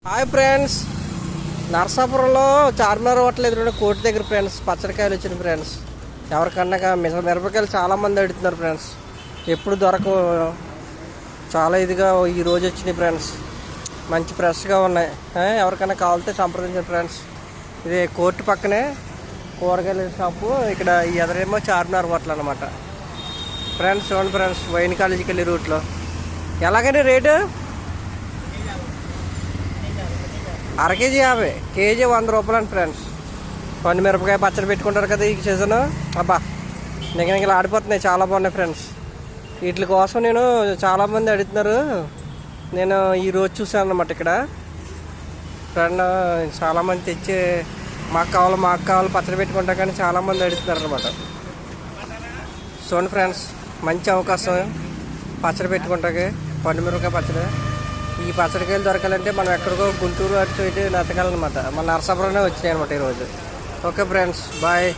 Hi friends, నరసాపురంలో Charminar hotel ఎదురున్న కోటి దగ్గర friends పచ్చడికాయలు వచ్చిన ఫ్రెండ్స్. ఎవరికన్నా మిరపకాయలు చాలామంది అడుగుతున్నారు ఫ్రెండ్స్. ఎప్పుడు దొరకవు, చాలా ఇదిగా ఈరోజు వచ్చినాయి ఫ్రెండ్స్. మంచి ఫ్రెష్గా ఉన్నాయి. ఎవరికైనా కావాలితే సంప్రదించండి ఫ్రెండ్స్. ఇది కోర్టు పక్కనే కూరగాయల షాపు. ఇక్కడ ఈ ఎదురేమో చార్మినార్ హోటల్ అనమాట ఫ్రెండ్స్. చూడండి ఫ్రెండ్స్, వైన్ కాలేజీకి వెళ్ళే రూట్లో ఎలాగండి రేటు? అర కేజీ 50, కేజీ 100 రూపాయలు అండి ఫ్రెండ్స్. పండు మిరపకాయ పచ్చడి పెట్టుకుంటారు కదా ఈ సీజను. అబ్బా నిగనిగలు ఆడిపోతున్నాయి, చాలా బాగున్నాయి ఫ్రెండ్స్. వీటి కోసం నేను చాలామంది అడుగుతున్నారు. నేను ఈరోజు చూసాను అన్నమాట ఇక్కడ. ఫ్రెండ్ చాలామంది తెచ్చి మాకు కావాలి పచ్చడి పెట్టుకుంటా కానీ చాలామంది అడుగుతున్నారు అనమాట. చూడండి ఫ్రెండ్స్, మంచి అవకాశం పచ్చడి పెట్టుకుంటాకి. పండు మిరపకాయ పచ్చడి. ఈ పచ్చడికాయలు దొరకాలంటే మనం ఎక్కడికో గుంటూరు అటు ఇటు నెత్తకాలన్నమాట. మన నరసాపురంలోనే వచ్చినాయి అనమాట ఈరోజు. Okay friends, bye.